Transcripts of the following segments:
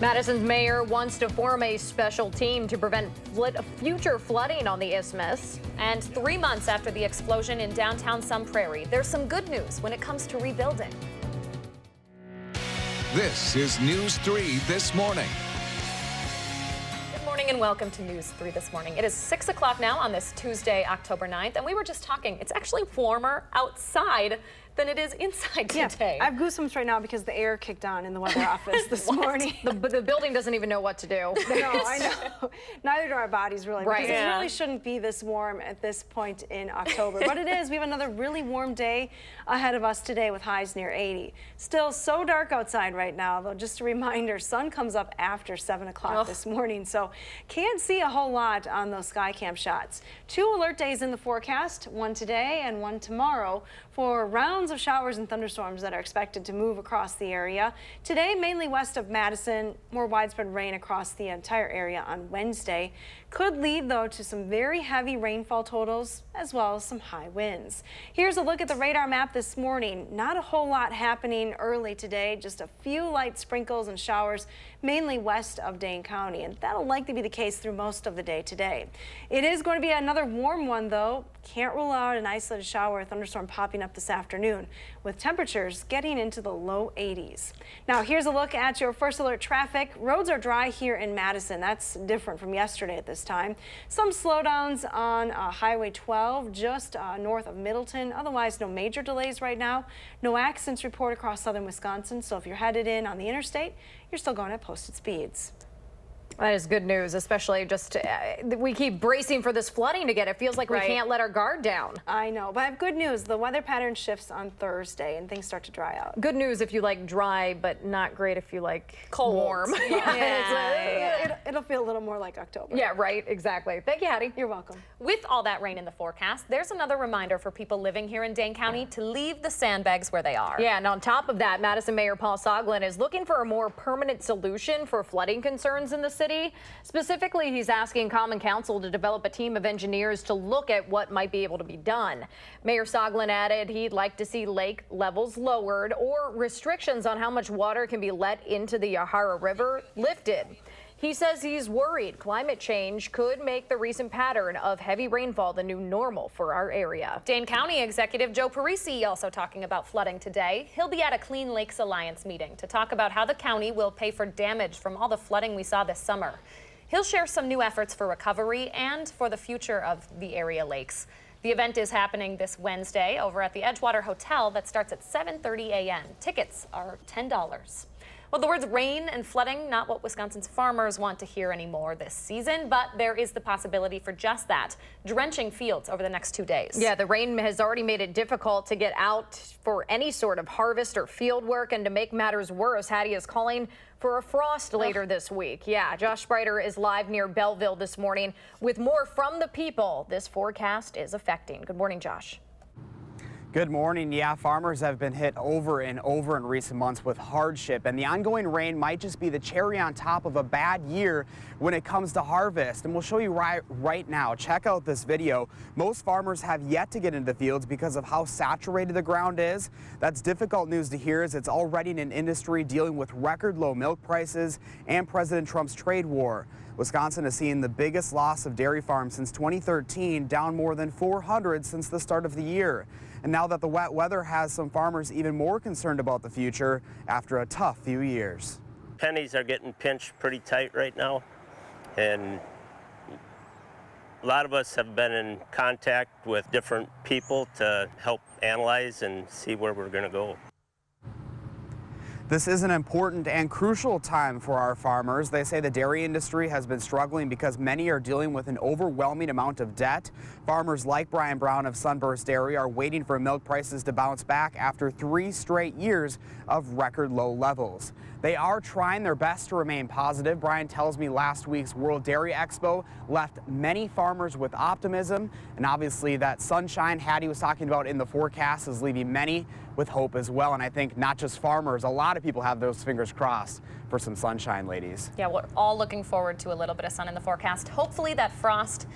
Madison's mayor wants to form a special team to prevent future flooding on the isthmus. And 3 months after the explosion in downtown Sun Prairie, there's some good news when it comes to rebuilding. This is News 3 This Morning. Good morning and welcome to News 3 This Morning. It is 6 o'clock now on this Tuesday, October 9th, and we were just talking. It's actually warmer outside than it is inside today. I have goosebumps right now because the air kicked on in the weather office this morning. The building doesn't even know what to do. No, I know. Neither do our bodies really. Right. Because it really shouldn't be this warm at this point in October. But it is. We have another really warm day ahead of us today with highs near 80. Still so dark outside right now, though. Just a reminder, sun comes up after 7 o'clock this morning, so can't see a whole lot on those sky cam shots. 2 alert days in the forecast, one today and one tomorrow, for rounds of showers and thunderstorms that are expected to move across the area. Today, mainly west of Madison, more widespread rain across the entire area on Wednesday. Could lead, though, to some very heavy rainfall totals as well as some high winds. Here's a look at the radar map this morning. Not a whole lot happening early today, just a few light sprinkles and showers, mainly west of Dane County, and that'll likely be the case through most of the day today. It is going to be another warm one, though. Can't rule out an isolated shower or thunderstorm popping up this afternoon, with temperatures getting into the low 80s. Now, here's a look at your first alert traffic. Roads are dry here in Madison. That's different from yesterday at this time. Some slowdowns on Highway 12 just north of Middleton. Otherwise, no major delays right now. No accidents reported across southern Wisconsin. So if you're headed in on the interstate, you're still going at posted speeds. That is good news, especially just we keep bracing for this flooding again. It feels like we can't let our guard down. I know, but I have good news. The weather pattern shifts on Thursday and things start to dry out. Good news if you like dry, but not great if you like cold. Warm. It'll feel a little more like October. Yeah, right, exactly. Thank you, Hattie. You're welcome. With all that rain in the forecast, there's another reminder for people living here in Dane County to leave the sandbags where they are. Yeah, and on top of that, Madison Mayor Paul Soglin is looking for a more permanent solution for flooding concerns in the city. Specifically, he's asking Common Council to develop a team of engineers to look at what might be able to be done. Mayor Soglin added he'd like to see lake levels lowered or restrictions on how much water can be let into the Yahara River lifted. He says he's worried climate change could make the recent pattern of heavy rainfall the new normal for our area. Dane County Executive Joe Parisi also talking about flooding today. He'll be at a Clean Lakes Alliance meeting to talk about how the county will pay for damage from all the flooding we saw this summer. He'll share some new efforts for recovery and for the future of the area lakes. The event is happening this Wednesday over at the Edgewater Hotel that starts at 7:30 a.m. Tickets are $10. Well, the words rain and flooding, not what Wisconsin's farmers want to hear anymore this season, but there is the possibility for just that, drenching fields over the next 2 days. Yeah, the rain has already made it difficult to get out for any sort of harvest or field work, and to make matters worse, Hattie is calling for a frost later this week. Yeah, Josh Spreiter is live near Belleville this morning with more from the people this forecast is affecting. Good morning, Josh. Good morning. Yeah, farmers have been hit over and over in recent months with hardship, and the ongoing rain might just be the cherry on top of a bad year when it comes to harvest. And we'll show you right now. Check out this video. Most farmers have yet to get into the fields because of how saturated the ground is. That's difficult news to hear, as it's already in an industry dealing with record low milk prices and President Trump's trade war. Wisconsin has seen the biggest loss of dairy farms since 2013, down more than 400 since the start of the year. And now that the wet weather has some farmers even more concerned about the future after a tough few years. Pennies are getting pinched pretty tight right now, and a lot of us have been in contact with different people to help analyze and see where we're going to go. This is an important and crucial time for our farmers. They say the dairy industry has been struggling because many are dealing with an overwhelming amount of debt. Farmers like Brian Brown of Sunburst Dairy are waiting for milk prices to bounce back after 3 straight years of record low levels. They are trying their best to remain positive. Brian tells me last week's World Dairy Expo left many farmers with optimism, and obviously that sunshine Hattie was talking about in the forecast is leaving many with hope as well. And I think not just farmers, a lot of people have those fingers crossed for some sunshine, ladies. Yeah, we're all looking forward to a little bit of sun in the forecast. Hopefully that frost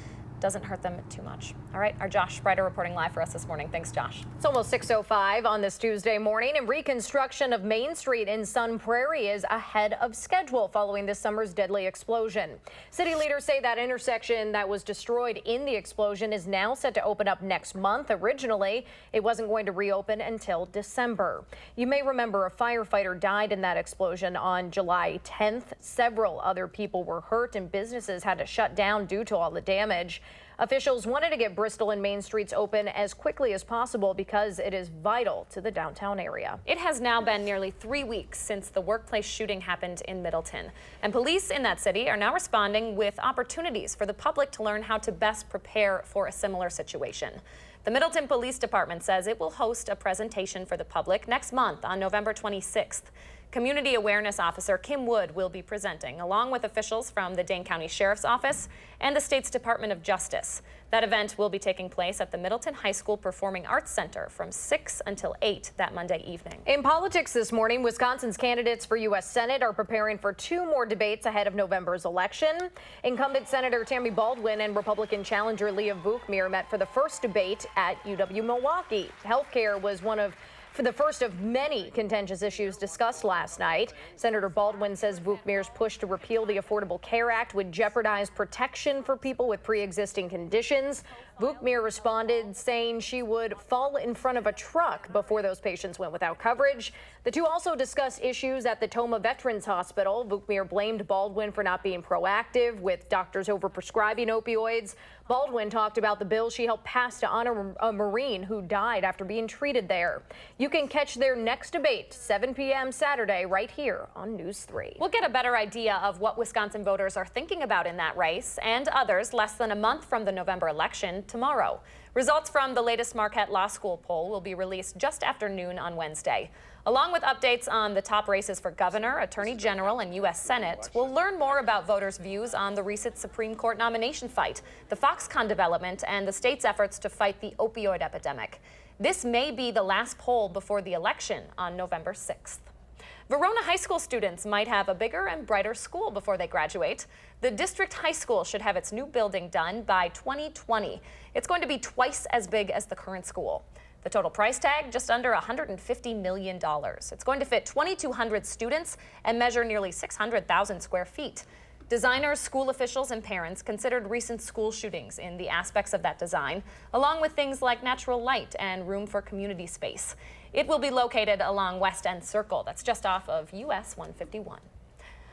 doesn't hurt them too much. All right, our Josh Sprider reporting live for us this morning. Thanks, Josh. It's almost 6:05 on this Tuesday morning, and reconstruction of Main Street in Sun Prairie is ahead of schedule following this summer's deadly explosion. City leaders say that intersection that was destroyed in the explosion is now set to open up next month. Originally, it wasn't going to reopen until December. You may remember a firefighter died in that explosion on July 10th. Several other people were hurt and businesses had to shut down due to all the damage. Officials wanted to get Bristol and Main Streets open as quickly as possible because it is vital to the downtown area. It has now been nearly 3 weeks since the workplace shooting happened in Middleton, and police in that city are now responding with opportunities for the public to learn how to best prepare for a similar situation. The Middleton Police Department says it will host a presentation for the public next month on November 26th. Community Awareness Officer Kim Wood will be presenting, along with officials from the Dane County Sheriff's Office and the state's Department of Justice. That event will be taking place at the Middleton High School Performing Arts Center from 6 until 8 that Monday evening. In politics this morning, Wisconsin's candidates for U.S. Senate are preparing for 2 more debates ahead of November's election. Incumbent Senator Tammy Baldwin and Republican challenger Leah Vukmir met for the first debate at UW-Milwaukee. Healthcare was for the first of many contentious issues discussed last night. Senator Baldwin says Vukmir's push to repeal the Affordable Care Act would jeopardize protection for people with pre-existing conditions. Vukmir responded saying she would fall in front of a truck before those patients went without coverage. The two also discussed issues at the Toma Veterans Hospital. Vukmir blamed Baldwin for not being proactive with doctors overprescribing opioids. Baldwin talked about the bill she helped pass to honor a Marine who died after being treated there. You can catch their next debate 7 p.m. Saturday right here on News 3. We'll get a better idea of what Wisconsin voters are thinking about in that race and others less than a month from the November election tomorrow. Results from the latest Marquette Law School poll will be released just after noon on Wednesday. Along with updates on the top races for governor, attorney general, and U.S. Senate, we'll learn more about voters' views on the recent Supreme Court nomination fight, the Foxconn development, and the state's efforts to fight the opioid epidemic. This may be the last poll before the election on November 6th. Verona High School students might have a bigger and brighter school before they graduate. The district high school should have its new building done by 2020. It's going to be twice as big as the current school. The total price tag, just under $150 million. It's going to fit 2,200 students and measure nearly 600,000 square feet. Designers, school officials, and parents considered recent school shootings in the aspects of that design, along with things like natural light and room for community space. It will be located along West End Circle. That's just off of US 151.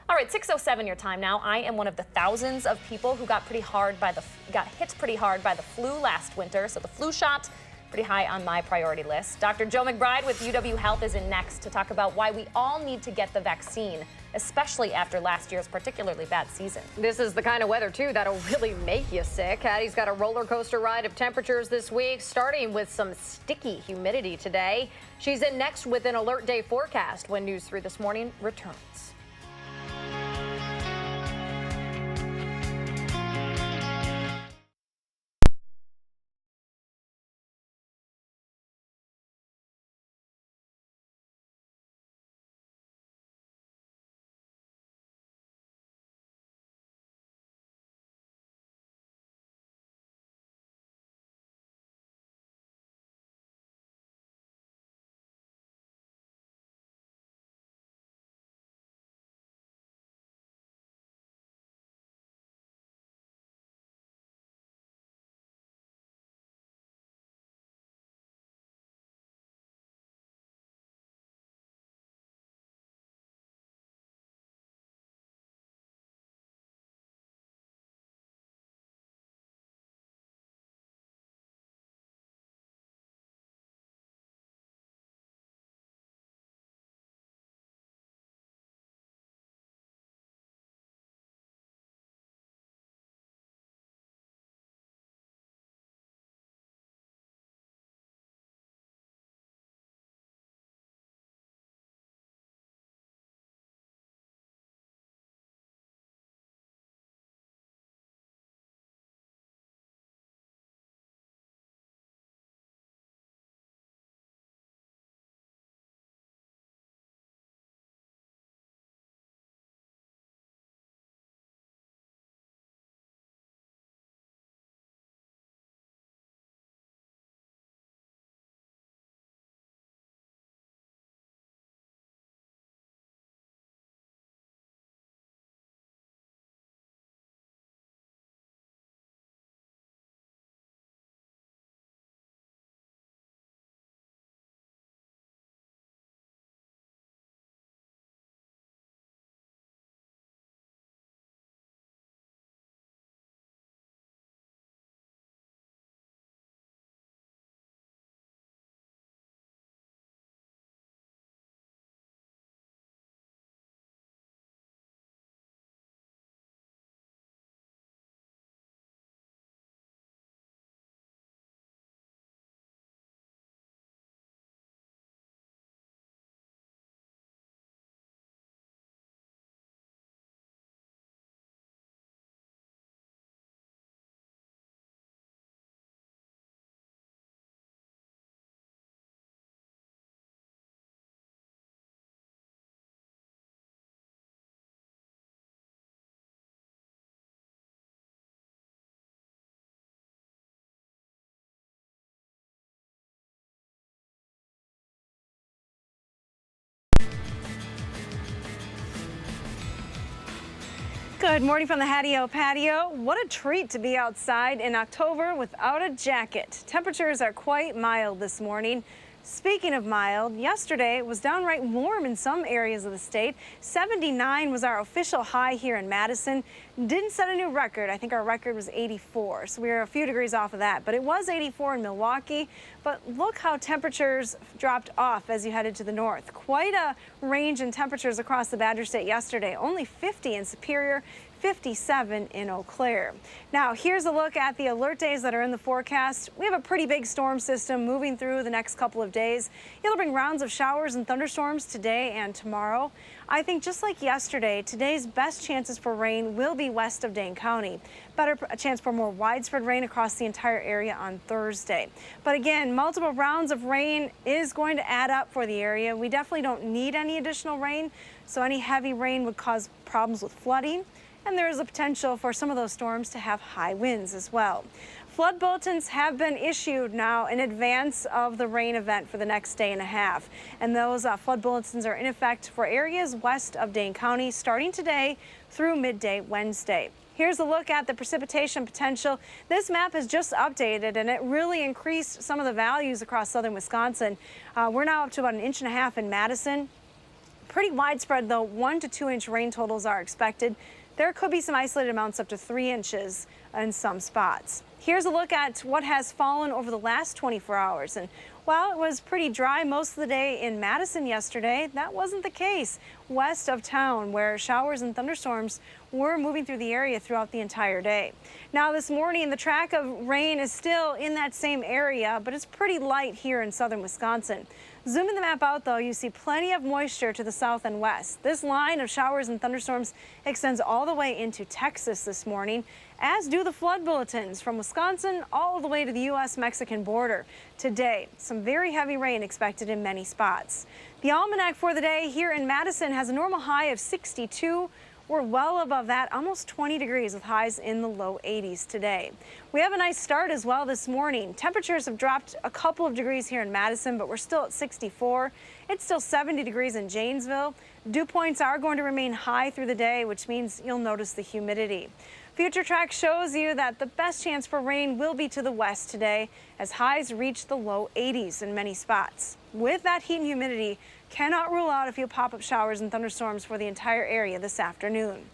All right, 6:07 your time now. I am one of the thousands of people who got hit pretty hard by the flu last winter, so the flu shot pretty high on my priority list. Dr. Joe McBride with UW Health is in next to talk about why we all need to get the vaccine, especially after last year's particularly bad season. This is the kind of weather, too, that'll really make you sick. Hattie's got a roller coaster ride of temperatures this week, starting with some sticky humidity today. She's in next with an alert day forecast when News 3 This Morning returns. Good morning from the Hattie-O patio. What a treat to be outside in October without a jacket. Temperatures are quite mild this morning. Speaking of mild, yesterday it was downright warm in some areas of the state. 79 was our official high here in Madison. Didn't set a new record. I think our record was 84, so we were a few degrees off of that. But it was 84 in Milwaukee. But look how temperatures dropped off as you headed to the north. Quite a range in temperatures across the Badger State yesterday. Only 50 in Superior, 57 in Eau Claire. Now, here's a look at the alert days that are in the forecast. We have a pretty big storm system moving through the next couple of days. It'll bring rounds of showers and thunderstorms today and tomorrow. I think just like yesterday, today's best chances for rain will be west of Dane County. Better a chance for more widespread rain across the entire area on Thursday. But again, multiple rounds of rain is going to add up for the area. We definitely don't need any additional rain, so any heavy rain would cause problems with flooding. And there is a potential for some of those storms to have high winds as well. Flood bulletins have been issued now in advance of the rain event for the next day and a half. And those flood bulletins are in effect for areas west of Dane County starting today through midday Wednesday. Here's a look at the precipitation potential. This map is just updated and it really increased some of the values across southern Wisconsin. We're now up to about 1.5 inches in Madison. Pretty widespread though, 1 to 2 inch rain totals are expected. There could be some isolated amounts up to 3 inches in some spots. Here's a look at what has fallen over the last 24 hours. And while it was pretty dry most of the day in Madison yesterday, that wasn't the case west of town, where showers and thunderstorms were moving through the area throughout the entire day. Now this morning, the track of rain is still in that same area, but it's pretty light here in southern Wisconsin. Zooming the map out, though, you see plenty of moisture to the south and west. This line of showers and thunderstorms extends all the way into Texas this morning, as do the flood bulletins from Wisconsin all the way to the U.S.-Mexican border. Today, some very heavy rain expected in many spots. The almanac for the day here in Madison has a normal high of 62. We're well above that, almost 20 degrees with highs in the low 80s today. We have a nice start as well this morning. Temperatures have dropped a couple of degrees here in Madison, but we're still at 64. It's still 70 degrees in Janesville. Dew points are going to remain high through the day, which means you'll notice the humidity. Future track shows you that the best chance for rain will be to the west today, as highs reach the low 80s in many spots. With that heat and humidity, cannot rule out a few pop-up showers and thunderstorms for the entire area this afternoon.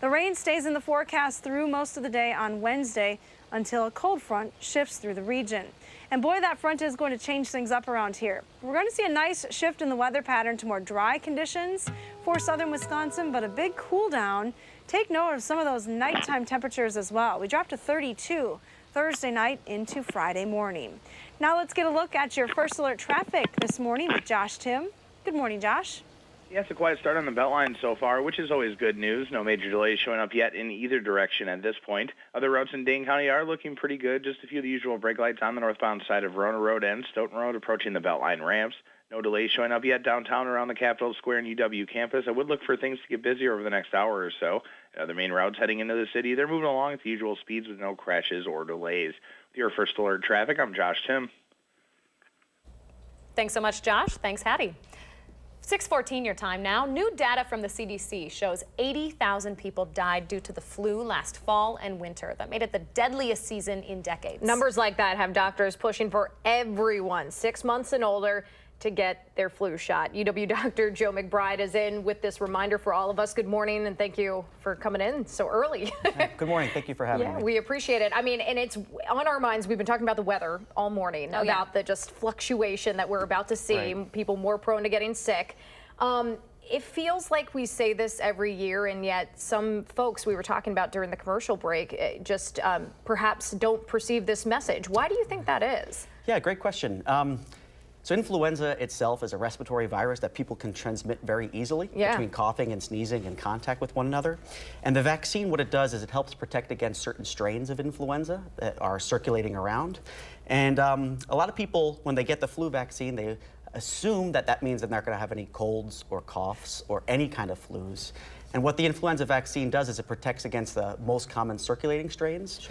The rain stays in the forecast through most of the day on Wednesday until a cold front shifts through the region. And boy, that front is going to change things up around here. We're going to see a nice shift in the weather pattern to more dry conditions for southern Wisconsin, but a big cool down. Take note of some of those nighttime temperatures as well. We dropped to 32 Thursday night into Friday morning. Now let's get a look at your first alert traffic this morning with Josh Tim. Good morning, Josh. Yes, a quiet start on the Beltline so far, which is always good news. No major delays showing up yet in either direction at this point. Other routes in Dane County are looking pretty good. Just a few of the usual brake lights on the northbound side of Verona Road and Stoughton Road approaching the Beltline ramps. No delays showing up yet downtown around the Capitol Square and UW campus. I would look for things to get busier over the next hour or so. The main routes heading into the city, they're moving along at the usual speeds with no crashes or delays. With your first alert traffic, I'm Josh Tim. Thanks so much, Josh. Thanks, Hattie. 6:14 your time now. New data from the CDC shows 80,000 people died due to the flu last fall and winter. That made it the deadliest season in decades. Numbers like that have doctors pushing for everyone 6 months and older to get their flu shot. UW Dr. Joe McBride is in with this reminder for all of us. Good morning, and thank you for coming in so early. Good morning. Thank you for having me. Yeah, we appreciate it. I mean, and it's on our minds. We've been talking about the weather all morning, about the just fluctuation that we're about to see, people more prone to getting sick. It feels like we say this every year, and yet some folks we were talking about during the commercial break just perhaps don't perceive this message. Why do you think that is? Yeah, great question. So influenza itself is a respiratory virus that people can transmit very easily between coughing and sneezing and contact with one another. And the vaccine, what it does is it helps protect against certain strains of influenza that are circulating around. And a lot of people, when they get the flu vaccine, they assume that that means that they're not going to have any colds or coughs or any kind of flus. And what the influenza vaccine does is it protects against the most common circulating strains,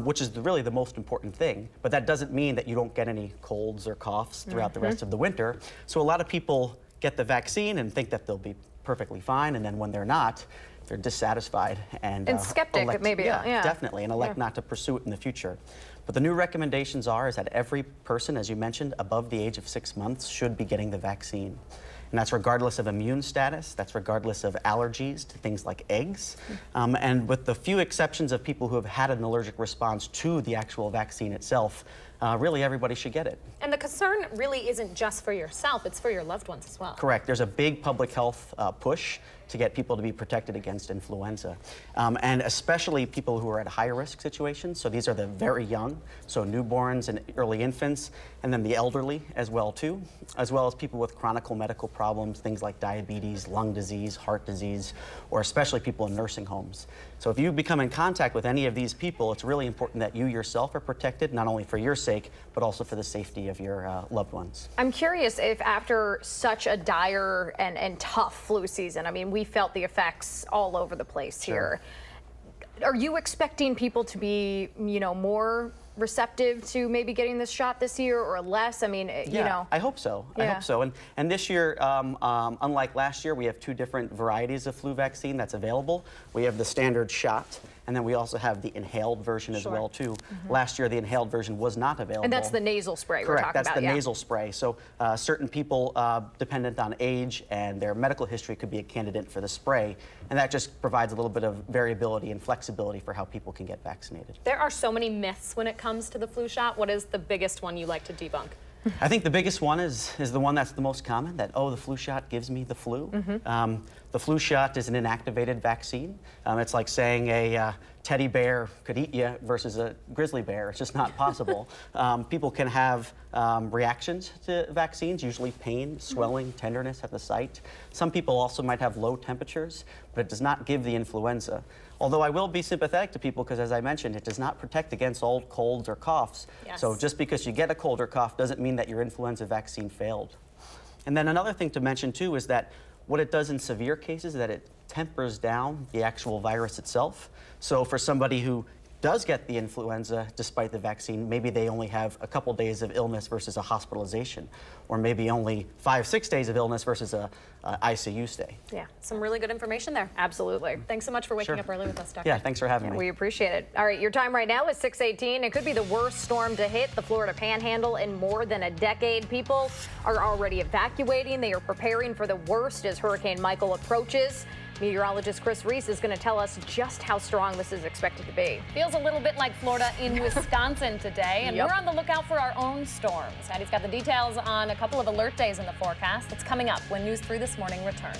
which is really the most important thing. But that doesn't mean that you don't get any colds or coughs throughout the rest of the winter. So a lot of people get the vaccine and think that they'll be perfectly fine, and then when they're not, they're dissatisfied and skeptic, elect, maybe. Yeah, definitely, and elect not to pursue it in the future. But the new recommendations is that every person, as you mentioned, above the age of 6 months should be getting the vaccine. And that's regardless of immune status, that's regardless of allergies to things like eggs, and with the few exceptions of people who have had an allergic response to the actual vaccine itself, really everybody should get it. And the concern really isn't just for yourself, it's for your loved ones as well. Correct. There's a big public health push to get people to be protected against influenza, and especially people who are at high risk situations. So these are the very young, so newborns and early infants, and then the elderly as well too, as well as people with chronic medical problems, things like diabetes, lung disease, heart disease, or especially people in nursing homes. So if you become in contact with any of these people, it's really important that you yourself are protected, not only for your sake, but also for the safety of your loved ones. I'm curious if after such a dire and tough flu season, I mean, we felt the effects all over the place here. Are you expecting people to be, more receptive to maybe getting this shot this year or less? I mean, you know. I hope so. I hope so. And this year, unlike last year, we have 2 different varieties of flu vaccine that's available. We have the standard shot, and then we also have the inhaled version as well too. Last year, the inhaled version was not available. And that's the nasal spray we're Correct. talking That's about. the nasal spray. So certain people, dependent on age and their medical history, could be a candidate for the spray, and that just provides a little bit of variability and flexibility for how people can get vaccinated. There are so many myths when it comes to the flu shot. What is the biggest one you like to debunk? I think the biggest one is the one that's the most common, that, oh, the flu shot gives me the flu. The flu shot is an inactivated vaccine. It's like saying a teddy bear could eat you versus a grizzly bear. It's just not possible. People can have reactions to vaccines, usually pain, swelling, tenderness at the site. Some people also might have low temperatures, but it does not give the influenza. Although I will be sympathetic to people because, as I mentioned, it does not protect against old colds or coughs. So just because you get a cold or cough doesn't mean that your influenza vaccine failed. And then another thing to mention too is that what it does in severe cases is that it tempers down the actual virus itself. So for somebody who does get the influenza despite the vaccine, maybe they only have a couple days of illness versus a hospitalization, or maybe only 5-6 days of illness versus a ICU stay. Yeah, some really good information there. Absolutely. Thanks so much for waking up early with us, Doctor. Yeah, thanks for having me. We appreciate it. All right, your time right now is 6:18. It could be the worst storm to hit the Florida Panhandle in more than a decade. People are already evacuating. They are preparing for the worst as Hurricane Michael approaches. Meteorologist Chris Reese is going to tell us just how strong this is expected to be. Feels a little bit like Florida in Wisconsin today, and we're on the lookout for our own storms. Addie's got the details on a couple of alert days in the forecast. It's coming up when News 3 This Morning returns.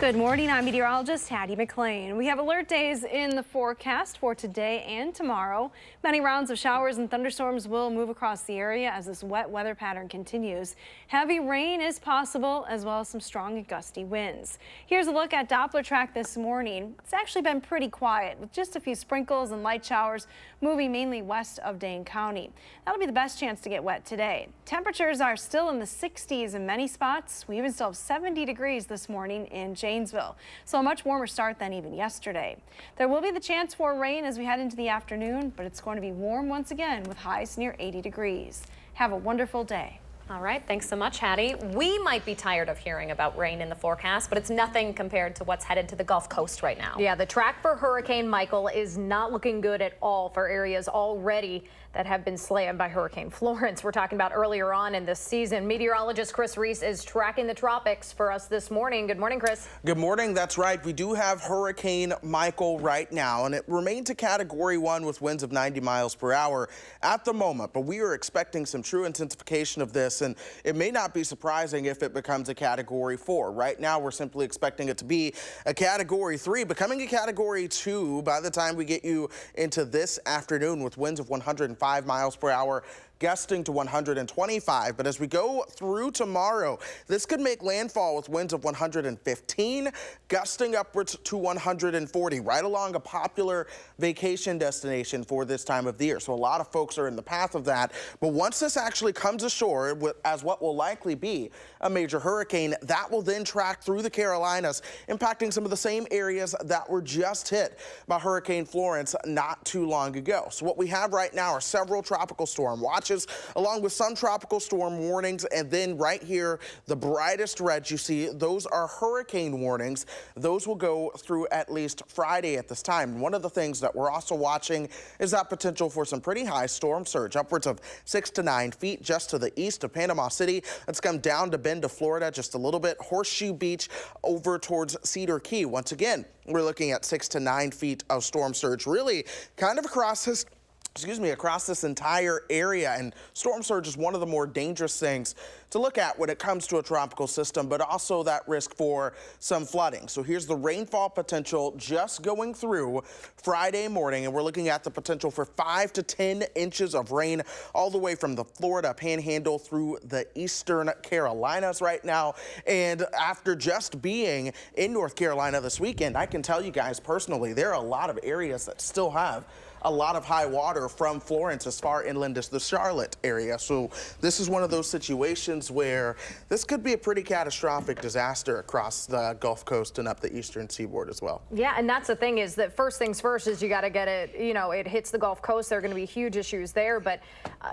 Good morning, I'm meteorologist Hattie McLean. We have alert days in the forecast for today and tomorrow. Many rounds of showers and thunderstorms will move across the area as this wet weather pattern continues. Heavy rain is possible, as well as some strong and gusty winds. Here's a look at Doppler track this morning. It's actually been pretty quiet, with just a few sprinkles and light showers moving mainly west of Dane County. That'll be the best chance to get wet today. Temperatures are still in the 60s in many spots. We even still have 70 degrees this morning in Janesville, so a much warmer start than even yesterday. There will be the chance for rain as we head into the afternoon, but it's going to be warm once again with highs near 80 degrees. Have a wonderful day. All right, thanks so much, Hattie. We might be tired of hearing about rain in the forecast, but it's nothing compared to what's headed to the Gulf Coast right now. Yeah, the track for Hurricane Michael is not looking good at all for areas already that have been slammed by Hurricane Florence. We're talking about earlier on in this season. Meteorologist Chris Reese is tracking the tropics for us this morning. Good morning, Chris. Good morning. That's right. We do have Hurricane Michael right now, and it remains a Category 1 with winds of 90 miles per hour at the moment. But we are expecting some true intensification of this, and it may not be surprising if it becomes a Category 4. Right now, we're simply expecting it to be a Category 3, becoming a Category 2 by the time we get you into this afternoon with winds of 105 miles per hour, gusting to 125. But as we go through tomorrow, this could make landfall with winds of 115, gusting upwards to 140, right along a popular vacation destination for this time of the year. So a lot of folks are in the path of that. But once this actually comes ashore as what will likely be a major hurricane, that will then track through the Carolinas, impacting some of the same areas that were just hit by Hurricane Florence not too long ago. So what we have right now are several tropical storm watches, along with some tropical storm warnings, and then right here, the brightest reds you see, those are hurricane warnings. Those will go through at least Friday at this time. One of the things that we're also watching is that potential for some pretty high storm surge, upwards of 6 to 9 feet just to the east of Panama City. Let's come down to Bend, Florida, just a little bit, Horseshoe Beach over towards Cedar Key. Once again, we're looking at 6 to 9 feet of storm surge, really kind of across this entire area. And storm surge is one of the more dangerous things to look at when it comes to a tropical system, but also that risk for some flooding. So here's the rainfall potential just going through Friday morning, and we're looking at the potential for 5 to 10 inches of rain all the way from the Florida Panhandle through the eastern Carolinas right now. And after just being in North Carolina this weekend, I can tell you guys personally, there are a lot of areas that still have a lot of high water from Florence as far inland as the Charlotte area. So this is one of those situations where this could be a pretty catastrophic disaster across the Gulf Coast and up the eastern seaboard as well. Yeah, and that's the thing, is that first things first is you got to get it, it hits the Gulf Coast. There are going to be huge issues there. But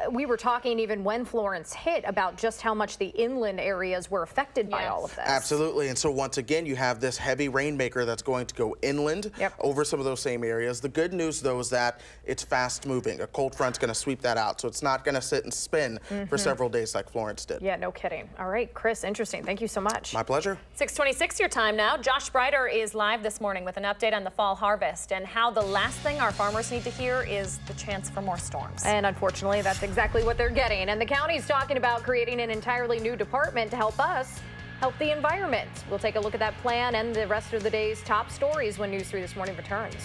we were talking even when Florence hit about just how much the inland areas were affected by all of this. Absolutely. And so once again, you have this heavy rainmaker that's going to go inland over some of those same areas. The good news, though, is that it's fast moving. A cold front's going to sweep that out, so it's not going to sit and spin for several days like Florence did. Yeah, no kidding. All right, Chris, interesting. Thank you so much. My pleasure. 6:26 your time now. Josh Breider is live this morning with an update on the fall harvest and how the last thing our farmers need to hear is the chance for more storms. And unfortunately, that's exactly what they're getting. And the county's talking about creating an entirely new department to help us help the environment. We'll take a look at that plan and the rest of the day's top stories when News 3 This Morning returns.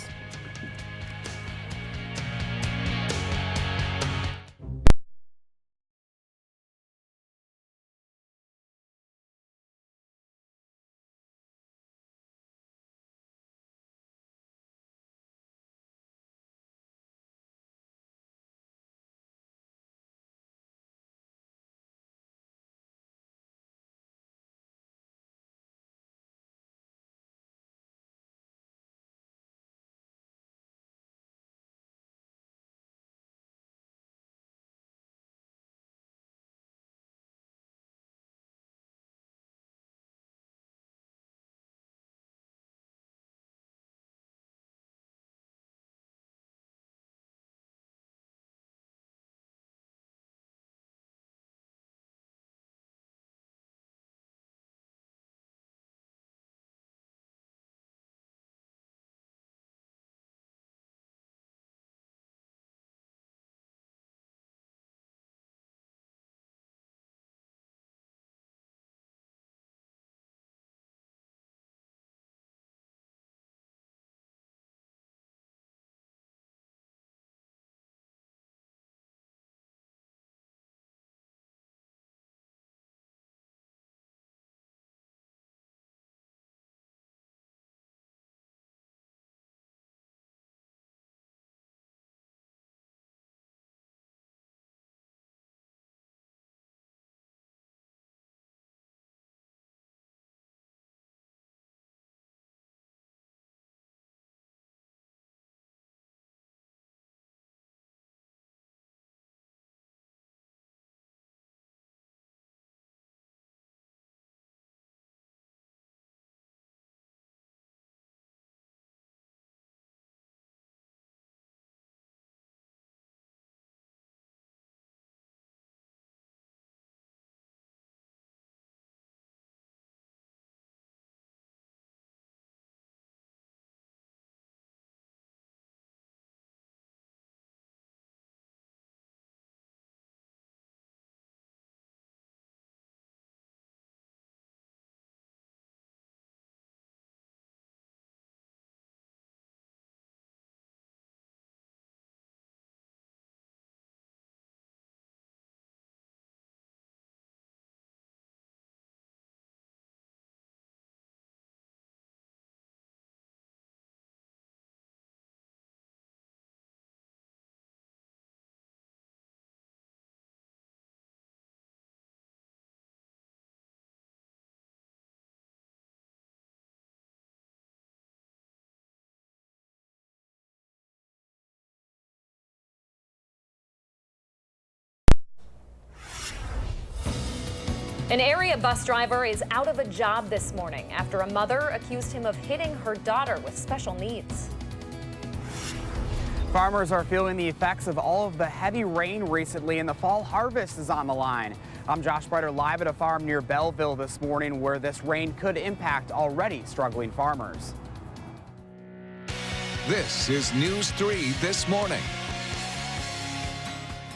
An area bus driver is out of a job this morning after a mother accused him of hitting her daughter with special needs. Farmers are feeling the effects of all of the heavy rain recently, and the fall harvest is on the line. I'm Josh Breiter, live at a farm near Belleville this morning where this rain could impact already struggling farmers. This is News 3 This Morning.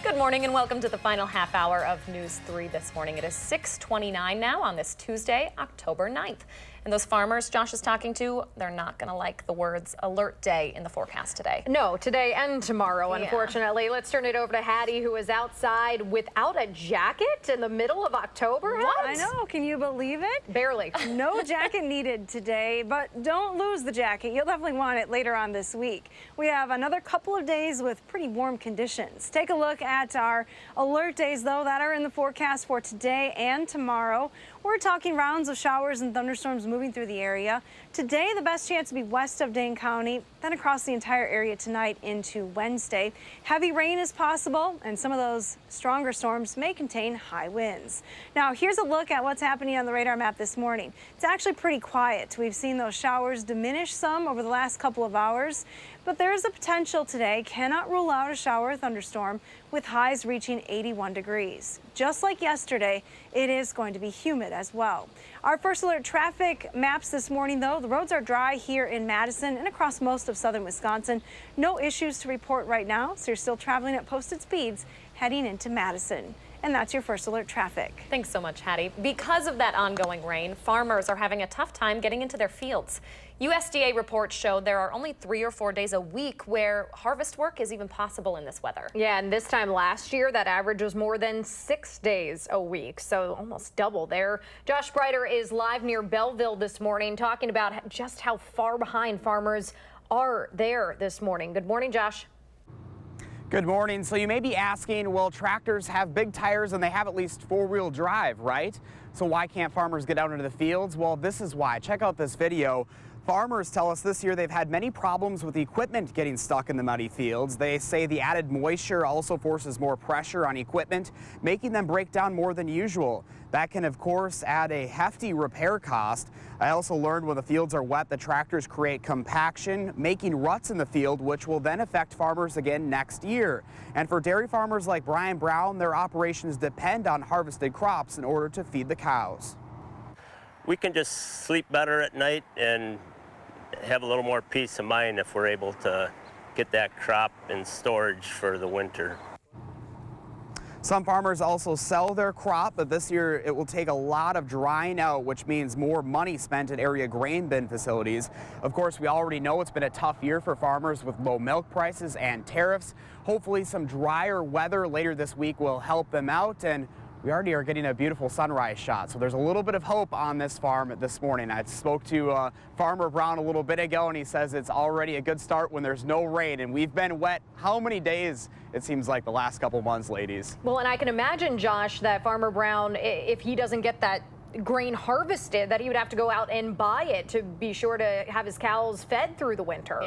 Good morning and welcome to the final half hour of News 3 this morning. It is 6:29 now on this Tuesday, October 9th. And those farmers Josh is talking to, they're not going to like the words alert day in the forecast today. No, today and tomorrow, unfortunately. Let's turn it over to Hattie, who is outside without a jacket in the middle of October. What? I know. Can you believe it? Barely. No jacket needed today, but don't lose the jacket. You'll definitely want it later on this week. We have another couple of days with pretty warm conditions. Take a look at our alert days, though, that are in the forecast for today and tomorrow. We're talking rounds of showers and thunderstorms moving through the area. Today, the best chance to be west of Dane County, then across the entire area tonight into Wednesday. Heavy rain is possible, and some of those stronger storms may contain high winds. Now, here's a look at what's happening on the radar map this morning. It's actually pretty quiet. We've seen those showers diminish some over the last couple of hours, but there is a potential today. Cannot rule out a shower or thunderstorm with highs reaching 81 degrees. Just like yesterday, it is going to be humid as well. Our first alert traffic maps this morning, though. The roads are dry here in Madison and across most of southern Wisconsin. No issues to report right now, so you're still traveling at posted speeds heading into Madison. And that's your first alert traffic. Thanks so much, Hattie. Because of that ongoing rain, farmers are having a tough time getting into their fields. USDA reports show there are only 3 or 4 days a week where harvest work is even possible in this weather. Yeah, and this time last year, that average was more than 6 days a week, so almost double there. Josh Breiter is live near Belleville this morning talking about just how far behind farmers are there this morning. Good morning, Josh. Good morning. So you may be asking, well, tractors have big tires and they have at least four-wheel drive, right? So why can't farmers get out into the fields? Well, this is why. Check out this video. Farmers tell us this year they've had many problems with equipment getting stuck in the muddy fields. They say the added moisture also forces more pressure on equipment, making them break down more than usual. That can, of course, add a hefty repair cost. I also learned when the fields are wet, the tractors create compaction, making ruts in the field, which will then affect farmers again next year. And for dairy farmers like Brian Brown, their operations depend on harvested crops in order to feed the cows. We can just sleep better at night and have a little more peace of mind if we're able to get that crop in storage for the winter. Some farmers also sell their crop, but this year it will take a lot of drying out, which means more money spent at area grain bin facilities. Of course, we already know it's been a tough year for farmers with low milk prices and tariffs. Hopefully some drier weather later this week will help them out, and we already are getting a beautiful sunrise shot, so there's a little bit of hope on this farm this morning. I spoke to Farmer Brown a little bit ago, and he says it's already a good start when there's no rain, and we've been wet how many days? It seems like the last couple months, ladies. Well, and I can imagine, Josh, that Farmer Brown, if he doesn't get that grain harvested, that he would have to go out and buy it to be sure to have his cows fed through the winter.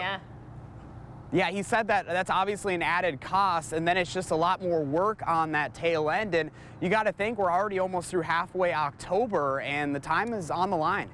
Yeah, he said that that's obviously an added cost, and then it's just a lot more work on that tail end. And you got to think we're already almost through halfway October, and the time is on the line.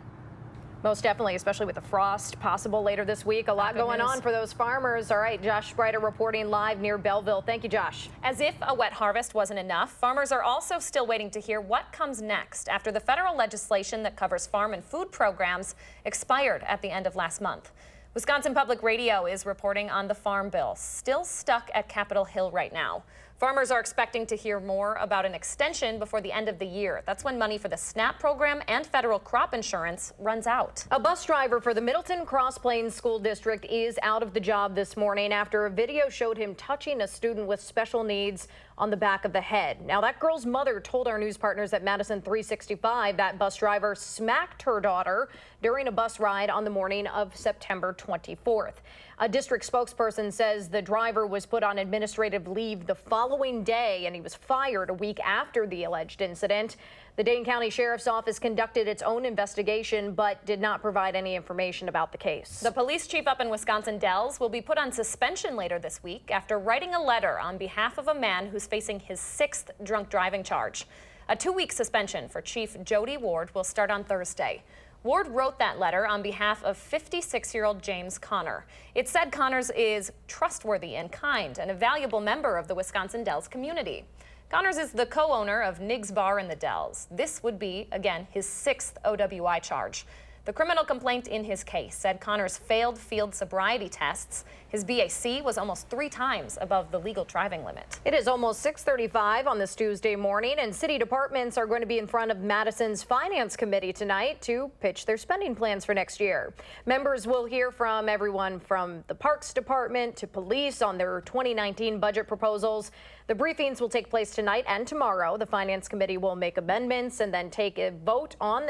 Most definitely, especially with the frost possible later this week. A lot going on for those farmers. All right, Josh Breiter reporting live near Belleville. Thank you, Josh. As if a wet harvest wasn't enough, farmers are also still waiting to hear what comes next after the federal legislation that covers farm and food programs expired at the end of last month. Wisconsin Public Radio is reporting on the farm bill, still stuck at Capitol Hill right now. Farmers are expecting to hear more about an extension before the end of the year. That's when money for the SNAP program and federal crop insurance runs out. A bus driver for the Middleton Cross Plains School District is out of the job this morning after a video showed him touching a student with special needs on the back of the head. Now, that girl's mother told our news partners at Madison 365 that bus driver smacked her daughter during a bus ride on the morning of September 24th. A district spokesperson says the driver was put on administrative leave the following day, and he was fired a week after the alleged incident. The Dane County Sheriff's Office conducted its own investigation, but did not provide any information about the case. The police chief up in Wisconsin Dells will be put on suspension later this week after writing a letter on behalf of a man who's facing his 6th drunk driving charge. A 2-week suspension for Chief Jody Ward will start on Thursday. Ward wrote that letter on behalf of 56-year-old James Connor. It said Connors is trustworthy and kind and a valuable member of the Wisconsin Dells community. Connors is the co-owner of Nigs Bar in the Dells. This would be, again, his 6th OWI charge. The criminal complaint in his case said Connors failed field sobriety tests. His BAC was almost 3 times above the legal driving limit. It is almost 6:35 on this Tuesday morning, and city departments are going to be in front of Madison's Finance Committee tonight to pitch their spending plans for next year. Members will hear from everyone from the Parks Department to police on their 2019 budget proposals. The briefings will take place tonight and tomorrow. The Finance Committee will make amendments and then take a vote on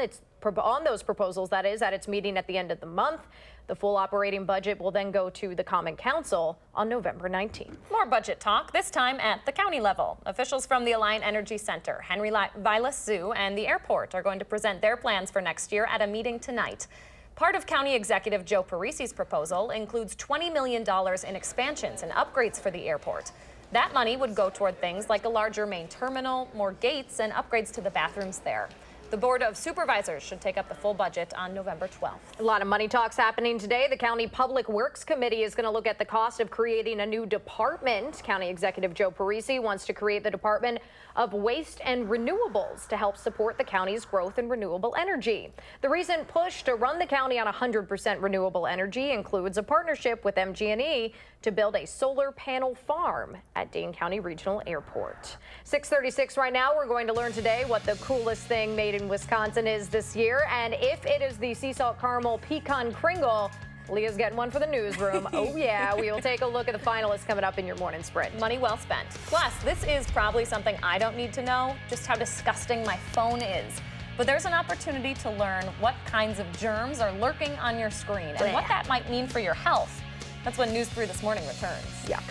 those proposals, that is, at its meeting at the end of the month. The full operating budget will then go to the Common Council on November 19th. More budget talk, this time at the county level. Officials from the Alliant Energy Center, Henry Vilas Zoo, and the airport are going to present their plans for next year at a meeting tonight. Part of County Executive Joe Parisi's proposal includes $20 million in expansions and upgrades for the airport. That money would go toward things like a larger main terminal, more gates, and upgrades to the bathrooms there. The Board of Supervisors should take up the full budget on November 12th. A lot of money talks happening today. The County Public Works Committee is going to look at the cost of creating a new department. County Executive Joe Parisi wants to create the Department of Waste and Renewables to help support the county's growth in renewable energy. The recent push to run the county on 100% renewable energy includes a partnership with MG&E to build a solar panel farm at Dane County Regional Airport. 6:36 right now. We're going to learn today what the coolest thing made in Wisconsin is this year, and if it is the sea salt caramel pecan Kringle. Leah's getting one for the newsroom. Oh yeah, we will take a look at the finalists coming up in your morning sprint. Money well spent. Plus, this is probably something I don't need to know, just how disgusting my phone is. But there's an opportunity to learn what kinds of germs are lurking on your screen and what that might mean for your health. That's when News 3 This Morning returns. Yuck.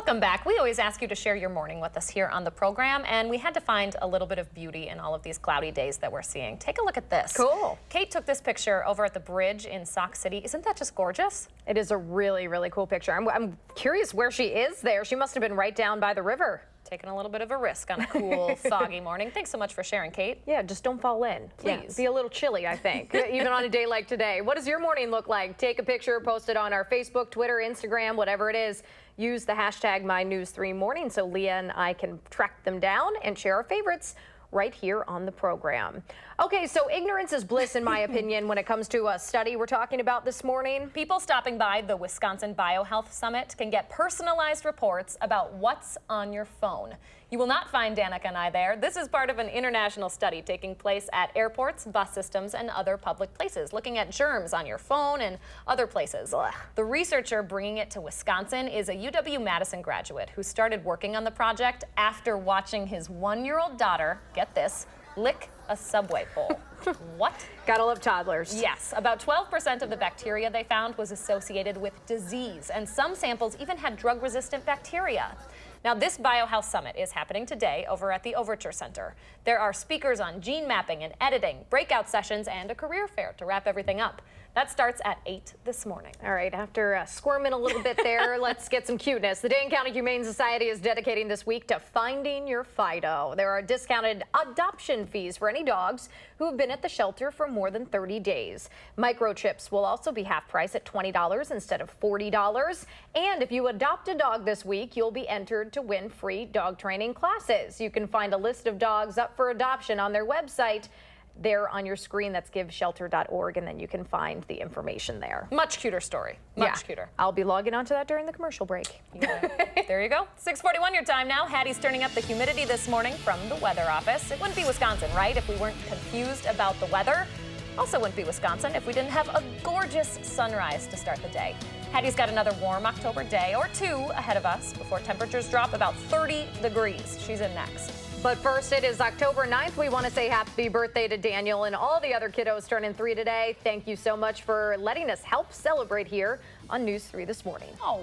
Welcome back. We always ask you to share your morning with us here on the program, and we had to find a little bit of beauty in all of these cloudy days that we're seeing. Take a look at this. Cool. Kate took this picture over at the bridge in Sauk City. Isn't that just gorgeous? It is a really, really cool picture. I'm curious where she is there. She must have been right down by the river. Taking a little bit of a risk on a cool, foggy morning. Thanks so much for sharing, Kate. Yeah, just don't fall in. Please. Yeah, be a little chilly, I think, even on a day like today. What does your morning look like? Take a picture, post it on our Facebook, Twitter, Instagram, whatever it is. Use the hashtag MyNews3Morning so Leah and I can track them down and share our favorites right here on the program. Okay, so ignorance is bliss, in my opinion, when it comes to a study we're talking about this morning. People stopping by the Wisconsin BioHealth Summit can get personalized reports about what's on your phone. You will not find Danica and I there. This is part of an international study taking place at airports, bus systems, and other public places, looking at germs on your phone and other places. Ugh. The researcher bringing it to Wisconsin is a UW-Madison graduate who started working on the project after watching his 1-year-old daughter, get this, lick a subway pole. What? Gotta love toddlers. Yes, about 12% of the bacteria they found was associated with disease, and some samples even had drug-resistant bacteria. Now, this BioHealth Summit is happening today over at the Overture Center. There are speakers on gene mapping and editing, breakout sessions, and a career fair to wrap everything up. That starts at 8 this morning. All right, after squirming a little bit there, let's get some cuteness. The Dane County Humane Society is dedicating this week to finding your Fido. There are discounted adoption fees for any dogs who have been at the shelter for more than 30 days. Microchips will also be half price at $20 instead of $40. And if you adopt a dog this week, you'll be entered to win free dog training classes. You can find a list of dogs up for adoption on their website. There on your screen, that's giveshelter.org, and then you can find the information there. Much cuter story. Much cuter. I'll be logging onto that during the commercial break. Yeah. There you go. 6:41 your time now. Hattie's turning up the humidity this morning from the weather office. It wouldn't be Wisconsin, right, if we weren't confused about the weather. Also wouldn't be Wisconsin if we didn't have a gorgeous sunrise to start the day. Hattie's got another warm October day or two ahead of us before temperatures drop about 30 degrees. She's in next. But first, it is October 9th. We want to say happy birthday to Daniel and all the other kiddos turning 3 today. Thank you so much for letting us help celebrate here on News 3 this morning. Oh.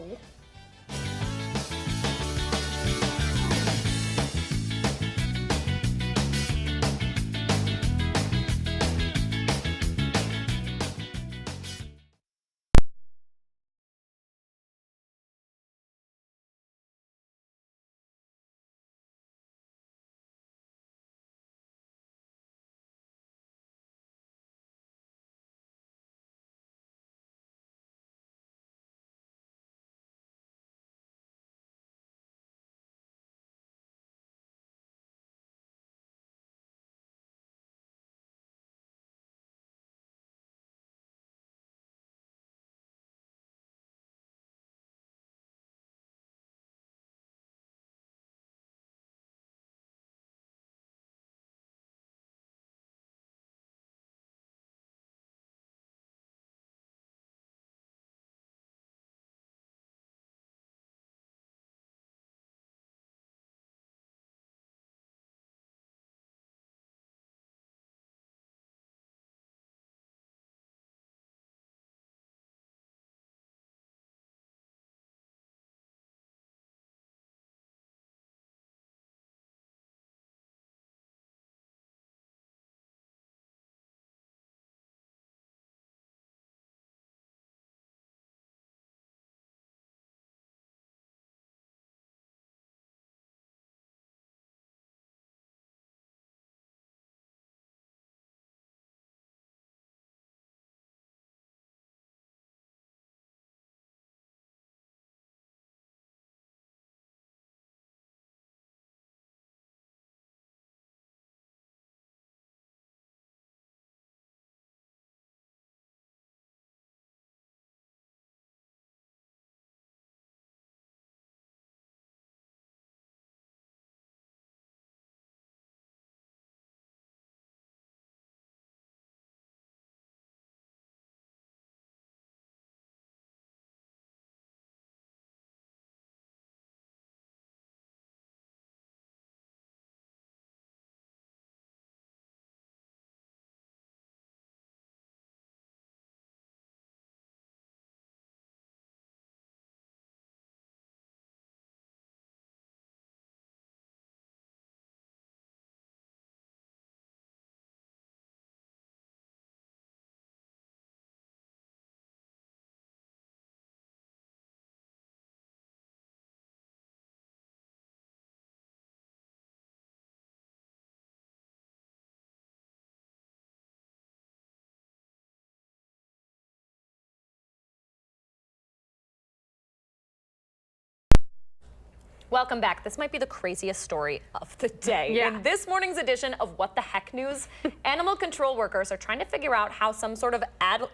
Welcome back. This might be the craziest story of the day. Yeah. In this morning's edition of What the Heck News, animal control workers are trying to figure out how some sort of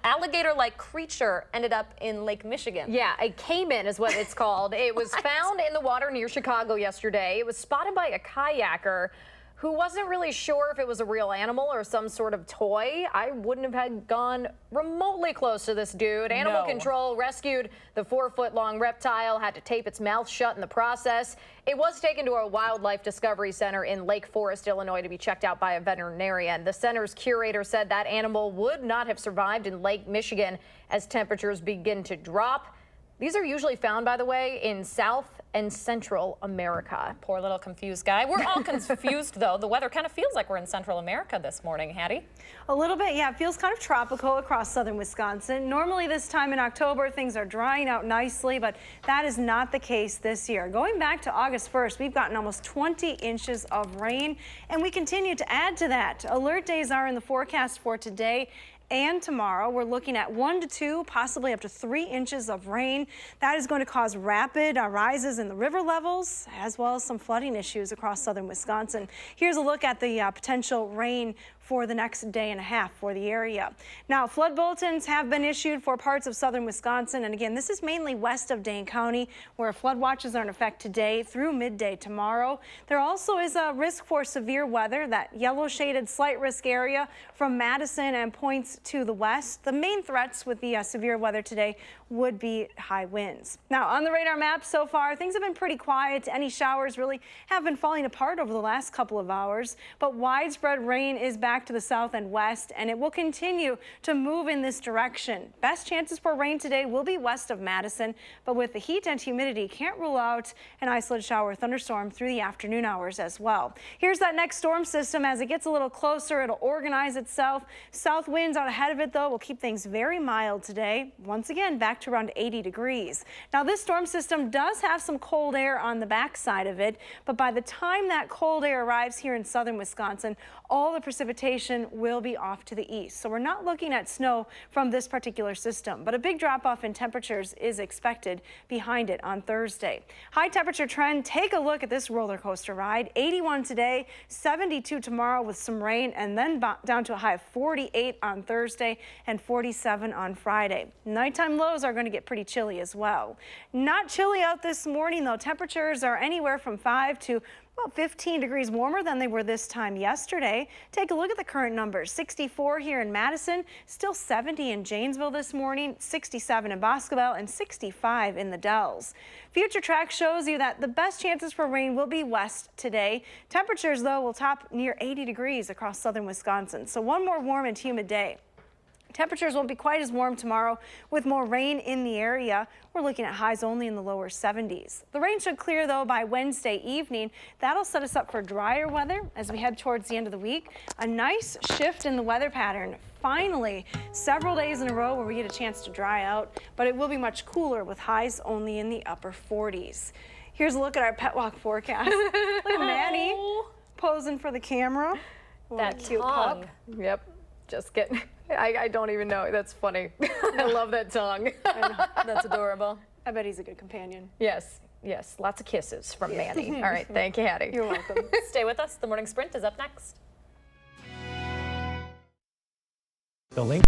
alligator-like creature ended up in Lake Michigan. Yeah, a caiman is what it's called. It was found in the water near Chicago yesterday. It was spotted by a kayaker who wasn't really sure if it was a real animal or some sort of toy. I wouldn't have had gone remotely close to this dude. Animal control rescued the 4-foot-long reptile, had to tape its mouth shut in the process. It was taken to a wildlife discovery center in Lake Forest, Illinois, to be checked out by a veterinarian. The center's curator said that animal would not have survived in Lake Michigan as temperatures begin to drop. These are usually found, by the way, in South and Central America. Poor little confused guy. We're all confused, though. The weather kind of feels like we're in Central America this morning, Hattie. A little bit, yeah. It feels kind of tropical across southern Wisconsin. Normally this time in October, things are drying out nicely, but that is not the case this year. Going back to August 1st, we've gotten almost 20 inches of rain, and we continue to add to that. Alert days are in the forecast for today and tomorrow. We're looking at 1 to 2, possibly up to 3 inches of rain. That is going to cause rapid rises in the river levels, as well as some flooding issues across southern Wisconsin. Here's a look at the potential rain for the next day and a half for the area. Now, flood bulletins have been issued for parts of southern Wisconsin, and again, this is mainly west of Dane County, where flood watches are in effect today through midday tomorrow. There also is a risk for severe weather, that yellow shaded slight risk area from Madison and points to the west. The main threats with the severe weather today would be high winds. Now, on the radar map so far, things have been pretty quiet. Any showers really have been falling apart over the last couple of hours, but widespread rain is back to the south and west, and it will continue to move in this direction. Best chances for rain today will be west of Madison, but with the heat and humidity, can't rule out an isolated shower or thunderstorm through the afternoon hours as well. Here's that next storm system. As it gets a little closer, it'll organize itself. South winds out ahead of it, though, will keep things very mild today. Once again, back to around 80 degrees. Now, this storm system does have some cold air on the backside of it, but by the time that cold air arrives here in southern Wisconsin, all the precipitation will be off to the east. So we're not looking at snow from this particular system, but a big drop off in temperatures is expected behind it on Thursday. High temperature trend, take a look at this roller coaster ride. 81 today, 72 tomorrow with some rain, and then down to a high of 48 on Thursday and 47 on Friday. Nighttime lows are going to get pretty chilly as well. Not chilly out this morning, though. Temperatures are anywhere from 5 to about 15 degrees warmer than they were this time yesterday. Take a look at the current numbers. 64 here in Madison, still 70 in Janesville this morning, 67 in Boscobel, and 65 in the Dells. Future track shows you that the best chances for rain will be west today. Temperatures, though, will top near 80 degrees across southern Wisconsin. So one more warm and humid day. Temperatures won't be quite as warm tomorrow with more rain in the area. We're looking at highs only in the lower 70s. The rain should clear, though, by Wednesday evening. That'll set us up for drier weather as we head towards the end of the week. A nice shift in the weather pattern. Finally, several days in a row where we get a chance to dry out, but it will be much cooler with highs only in the upper 40s. Here's a look at our pet walk forecast. Look at Manny posing for the camera. That cute tongue. pup. Yep, just kidding. I don't even know. That's funny. I love that tongue. That's adorable. I bet he's a good companion. Yes, yes. Lots of kisses from Manny. All right. Thank you, Hattie. You're welcome. Stay with us. The Morning Sprint is up next. The link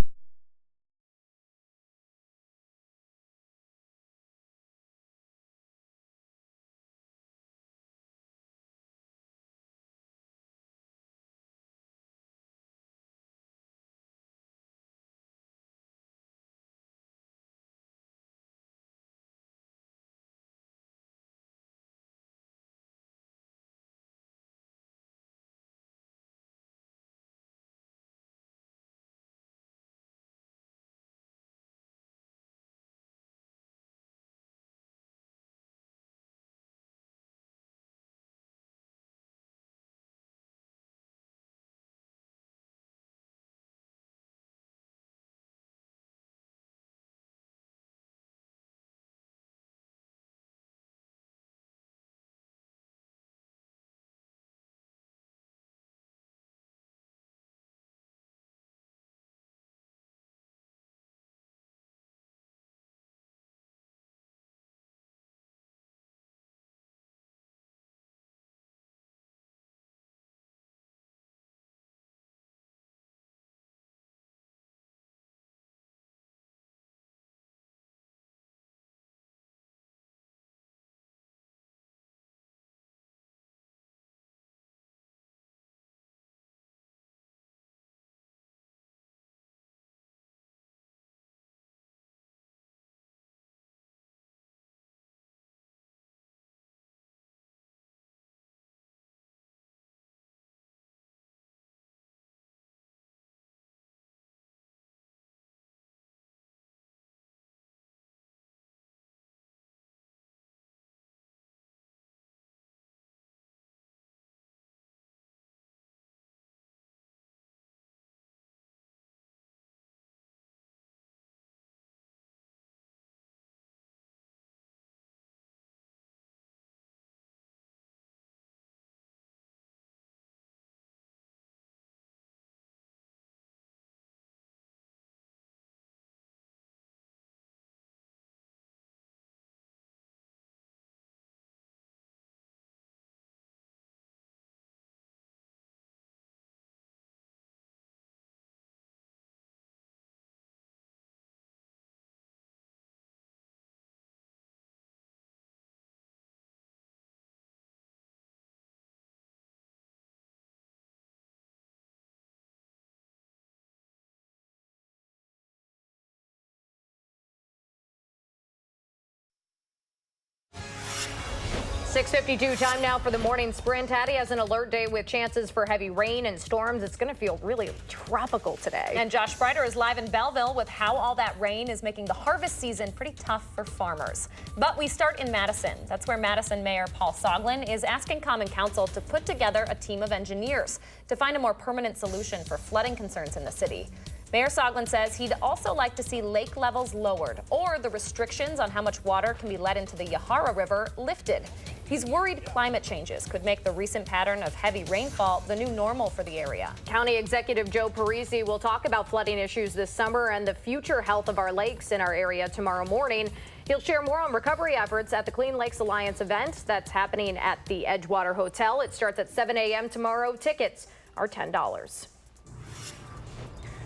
6:52 time now for the morning sprint. Hattie has an alert day with chances for heavy rain and storms. It's going to feel really tropical today. And Josh Breiter is live in Belleville with how all that rain is making the harvest season pretty tough for farmers. But we start in Madison. That's where Madison Mayor Paul Soglin is asking Common Council to put together a team of engineers to find a more permanent solution for flooding concerns in the city. Mayor Soglin says he'd also like to see lake levels lowered or the restrictions on how much water can be let into the Yahara River lifted. He's worried climate changes could make the recent pattern of heavy rainfall the new normal for the area. County Executive Joe Parisi will talk about flooding issues this summer and the future health of our lakes in our area tomorrow morning. He'll share more on recovery efforts at the Clean Lakes Alliance event that's happening at the Edgewater Hotel. It starts at 7 a.m. tomorrow. Tickets are $10.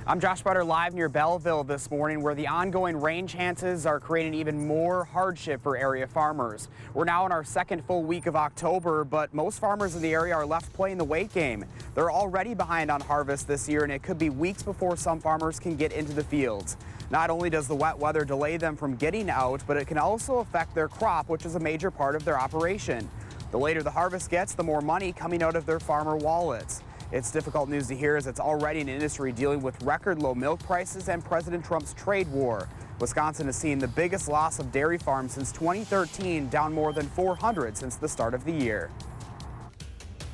I'm Josh Breiter live near Belleville this morning, where the ongoing rain chances are creating even more hardship for area farmers. We're now in our second full week of October, but most farmers in the area are left playing the wait game. They're already behind on harvest this year, and it could be weeks before some farmers can get into the fields. Not only does the wet weather delay them from getting out, but it can also affect their crop, which is a major part of their operation. The later the harvest gets, the more money coming out of their farmer wallets. It's difficult news to hear, as it's already an industry dealing with record low milk prices and President Trump's trade war. Wisconsin has seen the biggest loss of dairy farms since 2013, down more than 400 since the start of the year.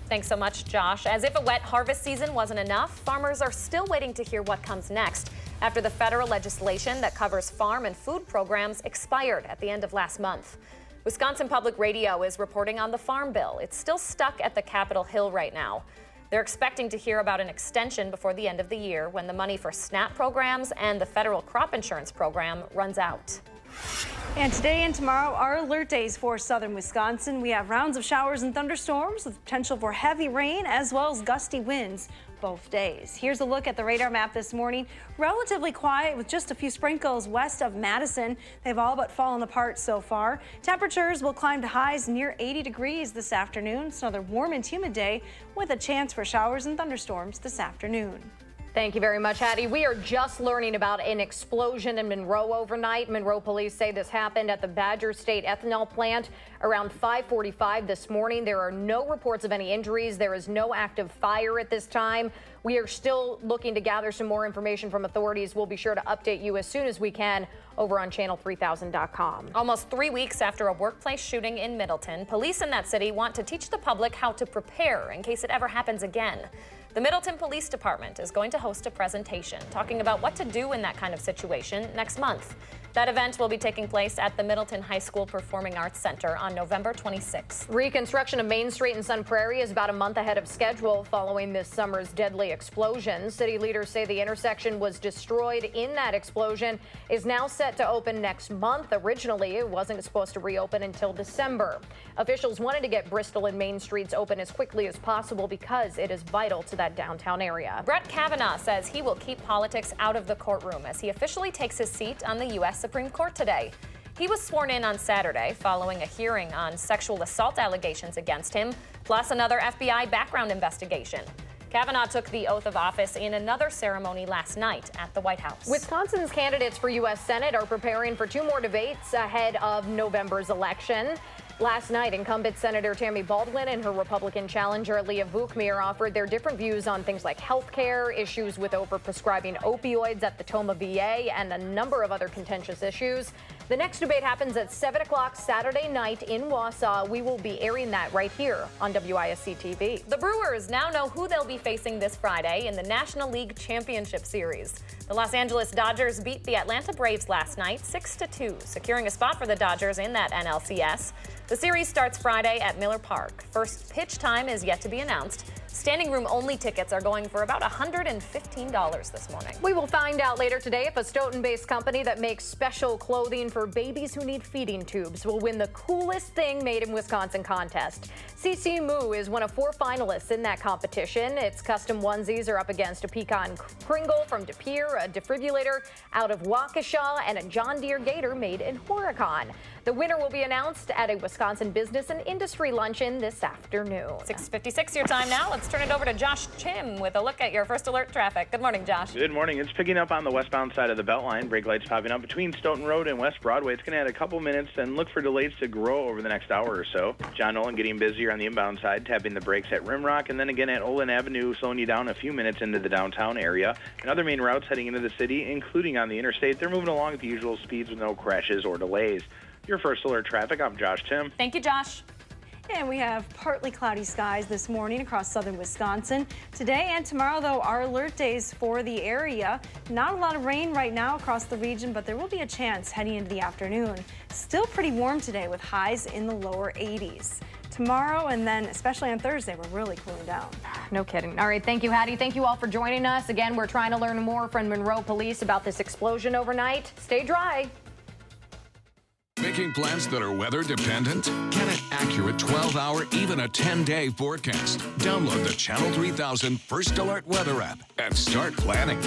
Thanks so much, Josh. As if a wet harvest season wasn't enough, farmers are still waiting to hear what comes next after the federal legislation that covers farm and food programs expired at the end of last month. Wisconsin Public Radio is reporting on the Farm Bill. It's still stuck at the Capitol Hill right now. They're expecting to hear about an extension before the end of the year when the money for SNAP programs and the federal crop insurance program runs out. And today and tomorrow are alert days for southern Wisconsin. We have rounds of showers and thunderstorms with potential for heavy rain as well as gusty winds both days. Here's a look at the radar map this morning. Relatively quiet with just a few sprinkles west of Madison. They've all but fallen apart so far. Temperatures will climb to highs near 80 degrees this afternoon. It's another warm and humid day with a chance for showers and thunderstorms this afternoon. Thank you very much, Hattie. We are just learning about an explosion in Monroe overnight. Monroe police say this happened at the Badger State ethanol plant around 5:45 this morning. There are no reports of any injuries. There is no active fire at this time. We are still looking to gather some more information from authorities. We'll be sure to update you as soon as we can over on channel3000.com. Almost 3 weeks after a workplace shooting in Middleton, police in that city want to teach the public how to prepare in case it ever happens again. The Middleton Police Department is going to host a presentation talking about what to do in that kind of situation next month. That event will be taking place at the Middleton High School Performing Arts Center on November 26th. Reconstruction of Main Street in Sun Prairie is about a month ahead of schedule following this summer's deadly explosion. City leaders say the intersection was destroyed in that explosion, is now set to open next month. Originally, it wasn't supposed to reopen until December. Officials wanted to get Bristol and Main Streets open as quickly as possible because it is vital to that downtown area. Brett Kavanaugh says he will keep politics out of the courtroom as he officially takes his seat on the U.S. Supreme Court today. He was sworn in on Saturday following a hearing on sexual assault allegations against him, plus another FBI background investigation. Kavanaugh took the oath of office in another ceremony last night at the White House. Wisconsin's candidates for U.S. Senate are preparing for 2 more debates ahead of November's election. Last night, incumbent Senator Tammy Baldwin and her Republican challenger Leah Vukmir offered their different views on things like health care, issues with overprescribing opioids at the Toma VA, and a number of other contentious issues. The next debate happens at 7 o'clock Saturday night in Wausau. We will be airing that right here on WISC-TV. The Brewers now know who they'll be facing this Friday in the National League Championship Series. The Los Angeles Dodgers beat the Atlanta Braves last night 6-2, securing a spot for the Dodgers in that NLCS. The series starts Friday at Miller Park. First pitch time is yet to be announced. Standing room only tickets are going for about $115 this morning. We will find out later today if a Stoughton-based company that makes special clothing for babies who need feeding tubes will win the coolest thing made in Wisconsin contest. CC Moo is one of 4 finalists in that competition. Its custom onesies are up against a pecan Kringle from De Pere, a defibrillator out of Waukesha, and a John Deere Gator made in Horicon. The winner will be announced at a Wisconsin Business and Industry Luncheon this afternoon. 6:56 your time now. Let's turn it over to Josh Tim with a look at your first alert traffic. Good morning, Josh. Good morning. It's picking up on the westbound side of the Beltline. Brake lights popping up between Stoughton Road and West Broadway. It's going to add a couple minutes and look for delays to grow over the next hour or so. John Nolan getting busier on the inbound side, tapping the brakes at Rimrock, and then again at Olin Avenue, slowing you down a few minutes into the downtown area. And other main routes heading into the city, including on the interstate, they're moving along at the usual speeds with no crashes or delays. Your first alert traffic, I'm Josh Tim. Thank you, Josh. And we have partly cloudy skies this morning across southern Wisconsin. Today and tomorrow, though, are alert days for the area. Not a lot of rain right now across the region, but there will be a chance heading into the afternoon. Still pretty warm today with highs in the lower 80s. Tomorrow and then especially on Thursday, we're really cooling down. No kidding. All right, thank you, Hattie. Thank you all for joining us. Again, we're trying to learn more from Monroe Police about this explosion overnight. Stay dry. Making plans that are weather dependent? Get an accurate 12-hour, even a 10-day forecast. Download the Channel 3000 First Alert Weather app and start planning.